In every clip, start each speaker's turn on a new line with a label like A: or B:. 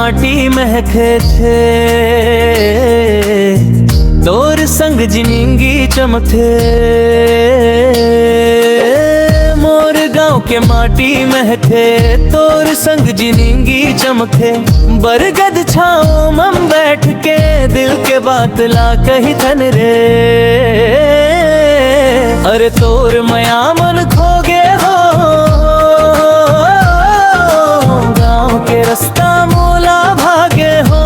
A: माटी महके थे, तोर संग जिंदगी चमके। मोर गांव के माटी महके, तोर संग जिंदगी चमके। बरगद छाओ मम बैठ के, दिल के बात ला कही थन रे। अरे तोर मया मन खोगे हो, गांव के रास्ता मोला भागे हो।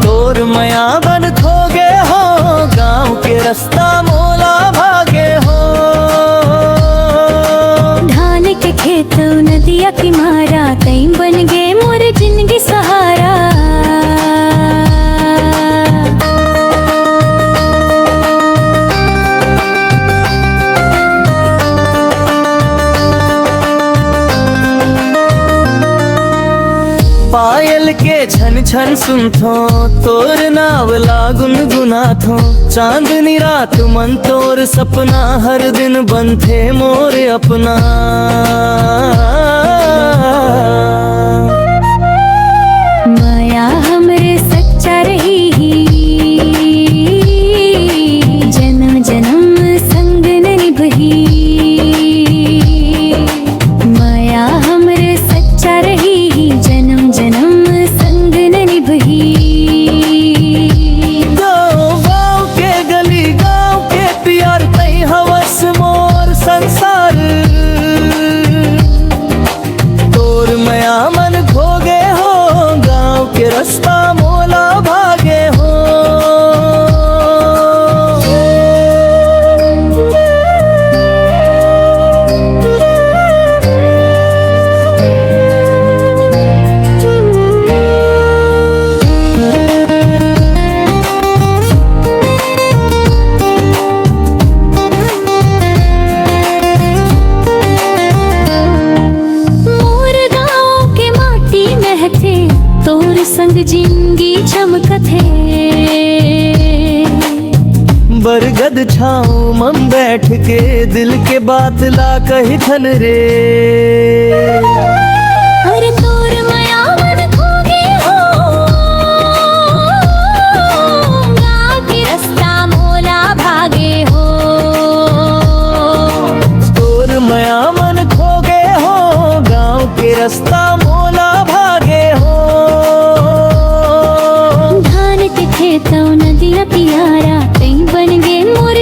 A: तोर मया बन खोगे हो, गांव के रास्ता मोला भागे हो।
B: धान के खेत नदिया किनारा, कहीं बन गए मोर जिंदगी सहारा।
A: पायल के छन छन सुनथो, तोर नावला गुनगुनाथो। चांदनी रात मन तोर सपना, हर दिन बनथे मोर अपना।
B: माया हमरे सच्चा रही, जन्म जन्म संग न निभही। माया हमरे सच्चा रही, जन्म जन्म संग न निभही।
A: गाँव के गली गाँव के प्यार, तई हवस मोर संसार। तोर मया मन खोगे हो, गाँव के रास्ता मोला भागे हो।
B: तोर संग जिंदगी चमकथे।
A: बरगद छाओ मम बैठ के, दिल के बात ला कही थन रे।
B: अरे तोर मया मन खोगे हो, गाँव के रास्ता मोला भागे हो।
A: तोर मया मन खोगे हो, गाँव के रास्ता मोला भागे हो।
B: धान के खेतों नदिया किनारा, कहीं बन गए मोर